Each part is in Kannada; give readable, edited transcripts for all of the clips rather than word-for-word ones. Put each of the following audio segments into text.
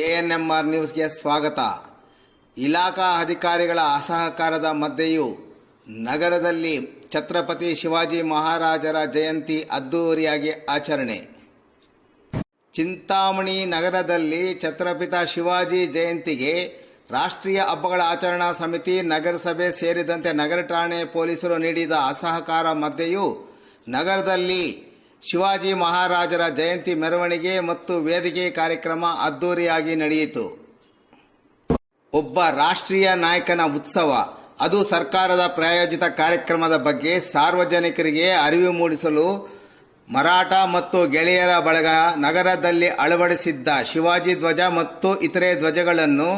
ಎಎನ್ಎಂಆರ್ ನ್ಯೂಸ್ಗೆ ಸ್ವಾಗತ. ಇಲಾಖಾ ಅಧಿಕಾರಿಗಳ ಅಸಹಕಾರದ ಮಧ್ಯೆಯೂ ನಗರದಲ್ಲಿ ಛತ್ರಪತಿ ಶಿವಾಜಿ ಮಹಾರಾಜರ ಜಯಂತಿ ಅದ್ದೂರಿಯಾಗಿ ಆಚರಣೆ. ಚಿಂತಾಮಣಿ ನಗರದಲ್ಲಿ ಛತ್ರಪತಿ ಶಿವಾಜಿ ಜಯಂತಿಗೆ ರಾಷ್ಟ್ರೀಯ ಹಬ್ಬಗಳ ಆಚರಣಾ ಸಮಿತಿ, ನಗರಸಭೆ ಸೇರಿದಂತೆ ನಗರ ಠಾಣೆ ಪೊಲೀಸರು ನೀಡಿದ ಅಸಹಕಾರ ಮಧ್ಯೆಯೂ ನಗರದಲ್ಲಿ ಶಿವಾಜಿ ಮಹಾರಾಜರ ಜಯಂತಿ ಮೆರವಣಿಗೆ ಮತ್ತು ವೇದಿಕೆ ಕಾರ್ಯಕ್ರಮ ಅದ್ದೂರಿಯಾಗಿ ನಡೆಯಿತು. ಒಬ್ಬ ರಾಷ್ಟ್ರೀಯ ನಾಯಕನ ಉತ್ಸವ, ಅದು ಸರ್ಕಾರದ ಪ್ರಾಯೋಜಿತ ಕಾರ್ಯಕ್ರಮದ ಬಗ್ಗೆ ಸಾರ್ವಜನಿಕರಿಗೆ ಅರಿವು ಮೂಡಿಸಲು ಮರಾಠ ಮತ್ತು ಗೆಳೆಯರ ಬಳಗ ನಗರದಲ್ಲಿ ಅಳವಡಿಸಿದ್ದ ಶಿವಾಜಿ ಧ್ವಜ ಮತ್ತು ಇತರೆ ಧ್ವಜಗಳನ್ನು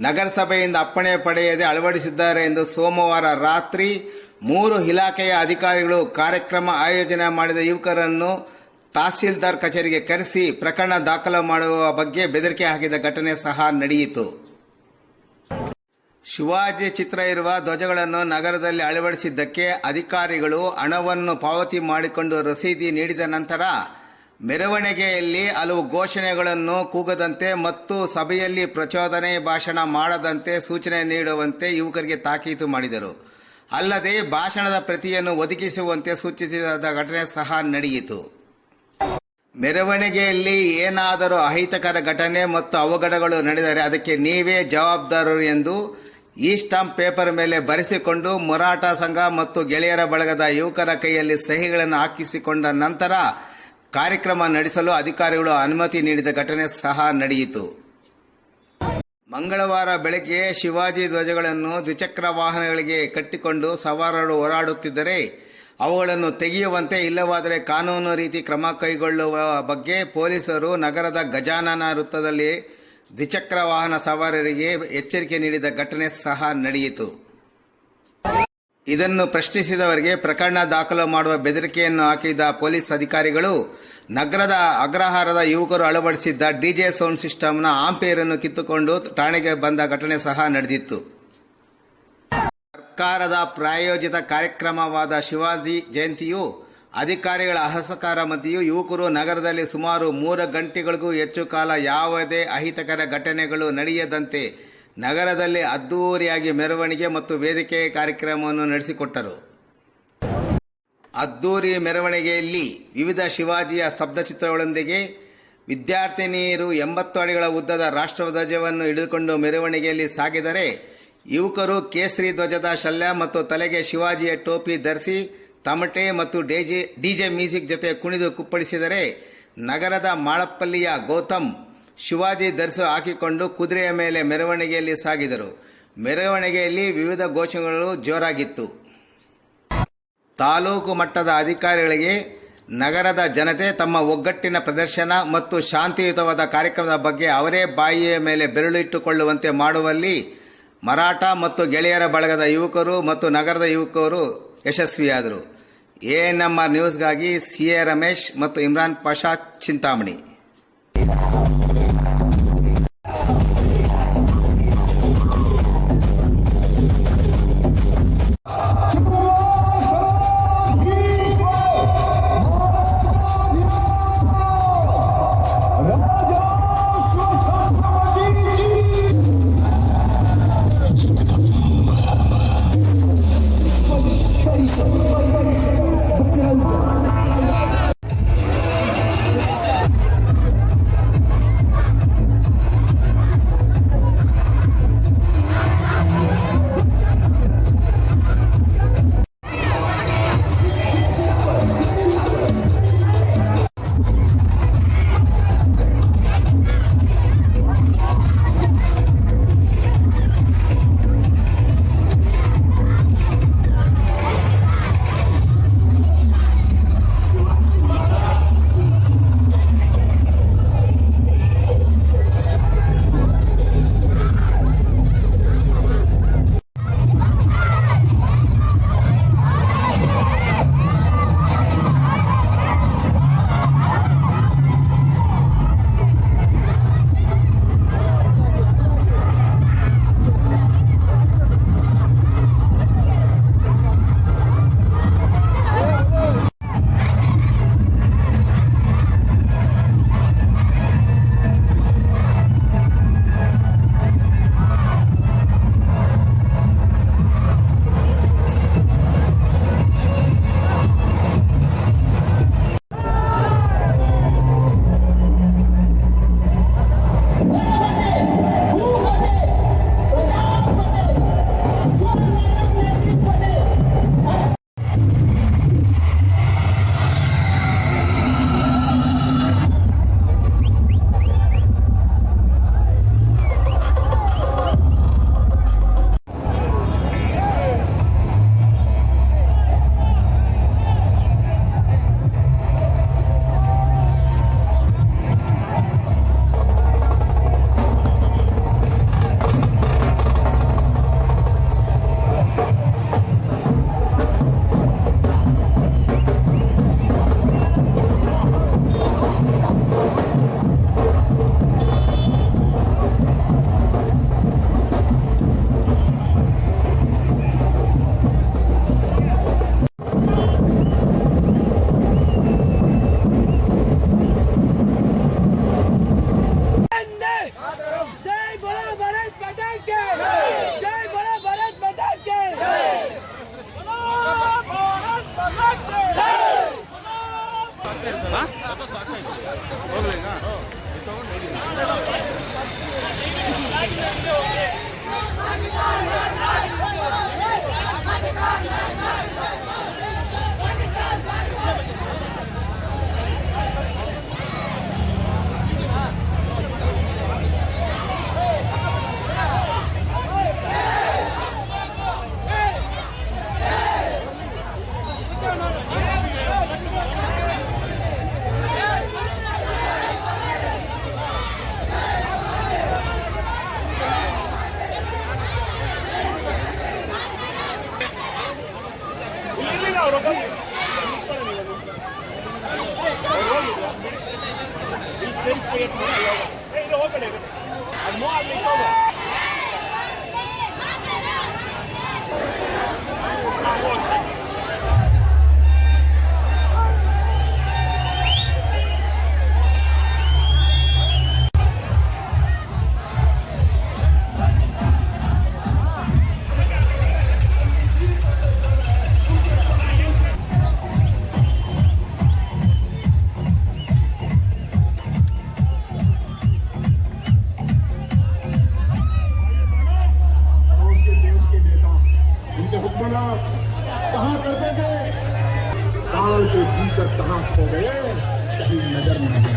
ನಗರಸಭೆಯಿಂದ ಅಪ್ಪಣೆ ಪಡೆಯದೆ ಅಳವಡಿಸಿದ್ದಾರೆ ಎಂದು ಸೋಮವಾರ ರಾತ್ರಿ 3 ಇಲಾಖೆಯ ಅಧಿಕಾರಿಗಳು ಕಾರ್ಯಕ್ರಮ ಆಯೋಜನೆ ಮಾಡಿದ ಯುವಕರನ್ನು ತಹಸೀಲ್ದಾರ್ ಕಚೇರಿಗೆ ಕರೆಸಿ ಪ್ರಕರಣ ದಾಖಲು ಮಾಡುವ ಬಗ್ಗೆ ಬೆದರಿಕೆ ಹಾಕಿದ ಘಟನೆ ಸಹ ನಡೆಯಿತು. ಶಿವಾಜಿ ಚಿತ್ರ ಇರುವ ಧ್ವಜಗಳನ್ನು ನಗರದಲ್ಲಿ ಅಳವಡಿಸಿದ್ದಕ್ಕೆ ಅಧಿಕಾರಿಗಳು ಹಣವನ್ನು ಪಾವತಿ ಮಾಡಿಕೊಂಡು ರಸೀದಿ ನೀಡಿದ ನಂತರ ಮೆರವಣಿಗೆಯಲ್ಲಿ ಹಲವು ಘೋಷಣೆಗಳನ್ನು ಕೂಗದಂತೆ ಮತ್ತು ಸಭೆಯಲ್ಲಿ ಪ್ರಚೋದನೆ ಭಾಷಣ ಮಾಡದಂತೆ ಸೂಚನೆ ನೀಡುವಂತೆ ಯುವಕರಿಗೆ ತಾಕೀತು ಮಾಡಿದರು. ಅಲ್ಲದೆ ಭಾಷಣದ ಪ್ರತಿಯನ್ನು ಒದಗಿಸುವಂತೆ ಸೂಚಿಸಿದ ಘಟನೆ ಸಹ ನಡೆಯಿತು. ಮೆರವಣಿಗೆಯಲ್ಲಿ ಏನಾದರೂ ಅಹಿತಕರ ಘಟನೆ ಮತ್ತು ಅವಘಡಗಳು ನಡೆದರೆ ಅದಕ್ಕೆ ನೀವೇ ಜವಾಬ್ದಾರರು ಎಂದು ಈ ಸ್ಟಾಂಪ್ ಪೇಪರ್ ಮೇಲೆ ಬರೆಸಿಕೊಂಡು ಮರಾಠ ಸಂಘ ಮತ್ತು ಗೆಳೆಯರ ಬಳಗದ ಯುವಕರ ಕೈಯಲ್ಲಿ ಸಹಿಗಳನ್ನು ಹಾಕಿಸಿಕೊಂಡ ನಂತರ ಕಾರ್ಯಕ್ರಮ ನಡೆಸಲು ಅಧಿಕಾರಿಗಳು ಅನುಮತಿ ನೀಡಿದ ಘಟನೆ ಸಹ ನಡೆಯಿತು. ಮಂಗಳವಾರ ಬೆಳಗ್ಗೆ ಶಿವಾಜಿ ಧ್ವಜಗಳನ್ನು ದ್ವಿಚಕ್ರ ವಾಹನಗಳಿಗೆ ಕಟ್ಟಿಕೊಂಡು ಸವಾರರು ಹೋರಾಡುತ್ತಿದ್ದರೆ ಅವುಗಳನ್ನು ತೆಗೆಯುವಂತೆ, ಇಲ್ಲವಾದರೆ ಕಾನೂನು ರೀತಿ ಕ್ರಮ ಕೈಗೊಳ್ಳುವ ಬಗ್ಗೆ ಪೊಲೀಸರು ನಗರದ ಗಜಾನನ ವೃತ್ತದಲ್ಲಿ ದ್ವಿಚಕ್ರ ವಾಹನ ಸವಾರರಿಗೆ ಎಚ್ಚರಿಕೆ ನೀಡಿದ ಘಟನೆ ಸಹ ನಡೆಯಿತು. ಇದನ್ನು ಪ್ರಶ್ನಿಸಿದವರಿಗೆ ಪ್ರಕರಣ ದಾಖಲು ಮಾಡುವ ಬೆದರಿಕೆಯನ್ನು ಹಾಕಿದ ಪೊಲೀಸ್ ಅಧಿಕಾರಿಗಳು ನಗರದ ಅಗ್ರಹಾರದ ಯುವಕರು ಅಳವಡಿಸಿದ್ದ ಡಿಜೆ ಸೌಂಡ್ ಸಿಸ್ಟಂನ ಆಂಪೇರ್ ಅನ್ನು ಕಿತ್ತುಕೊಂಡು ಠಾಣೆಗೆ ಬಂದ ಘಟನೆ ಸಹ ನಡೆದಿತ್ತು. ಸರ್ಕಾರದ ಪ್ರಾಯೋಜಿತ ಕಾರ್ಯಕ್ರಮವಾದ ಶಿವಾಜಿ ಜಯಂತಿಯು ಅಧಿಕಾರಿಗಳ ಅಸಹಕಾರ ಮಧ್ಯೆಯೂ ಯುವಕರು ನಗರದಲ್ಲಿ ಸುಮಾರು 3 ಗಂಟೆಗಳಿಗೂ ಹೆಚ್ಚು ಕಾಲ ಯಾವುದೇ ಅಹಿತಕರ ಘಟನೆಗಳು ನಡೆಯದಂತೆ ನಗರದಲ್ಲಿ ಅದ್ದೂರಿಯಾಗಿ ಮೆರವಣಿಗೆ ಮತ್ತು ವೇದಿಕೆ ಕಾರ್ಯಕ್ರಮವನ್ನು ನಡೆಸಿಕೊಟ್ಟರು. ಅದ್ದೂರಿ ಮೆರವಣಿಗೆಯಲ್ಲಿ ವಿವಿಧ ಶಿವಾಜಿಯ ಸ್ತಬ್ಧಚಿತ್ರಗಳೊಂದಿಗೆ ವಿದ್ಯಾರ್ಥಿನಿಯರು 80 ಅಡಿಗಳ ಉದ್ದದ ರಾಷ್ಟ್ರಧ್ವಜವನ್ನು ಹಿಡಿದುಕೊಂಡು ಮೆರವಣಿಗೆಯಲ್ಲಿ ಸಾಗಿದರೆ, ಯುವಕರು ಕೇಸರಿ ಧ್ವಜದ ಶಲ್ಯ ಮತ್ತು ತಲೆಗೆ ಶಿವಾಜಿಯ ಟೋಪಿ ಧರಿಸಿ ತಮಟೆ ಮತ್ತು ಡಿಜೆ ಮ್ಯೂಸಿಕ್ ಜೊತೆ ಕುಣಿದು ಕುಪ್ಪಳಿಸಿದರೆ, ನಗರದ ಮಾಳಪ್ಪಲ್ಲಿಯ ಗೌತಮ್ ಶಿವಾಜಿ ಧರಿಸು ಹಾಕಿಕೊಂಡು ಕುದುರೆಯ ಮೇಲೆ ಮೆರವಣಿಗೆಯಲ್ಲಿ ಸಾಗಿದರು. ಮೆರವಣಿಗೆಯಲ್ಲಿ ವಿವಿಧ ಘೋಷಣೆಗಳು ಜೋರಾಗಿತ್ತು. ತಾಲೂಕು ಮಟ್ಟದ ಅಧಿಕಾರಿಗಳಿಗೆ ನಗರದ ಜನತೆ ತಮ್ಮ ಒಗ್ಗಟ್ಟಿನ ಪ್ರದರ್ಶನ ಮತ್ತು ಶಾಂತಿಯುತವಾದ ಕಾರ್ಯಕ್ರಮದ ಬಗ್ಗೆ ಅವರೇ ಬಾಯಿಯ ಮೇಲೆ ಬೆರಳಿಟ್ಟುಕೊಳ್ಳುವಂತೆ ಮಾಡುವಲ್ಲಿ ಮರಾಠ ಮತ್ತು ಗೆಳೆಯರ ಬಳಗದ ಯುವಕರು ಮತ್ತು ನಗರದ ಯುವಕರು ಯಶಸ್ವಿಯಾದರು. ಎಎನ್ಎಂಆರ್ ನ್ಯೂಸ್ಗಾಗಿ ಸಿಎ ರಮೇಶ್ ಮತ್ತು ಇಮ್ರಾನ್ ಪಾಷಾ, ಚಿಂತಾಮಣಿ. ಹೋಗ್ಲೇನಾ? कहाँ करते थे, साल के भीतर कहाँ खो गए कहीं नजर नहीं।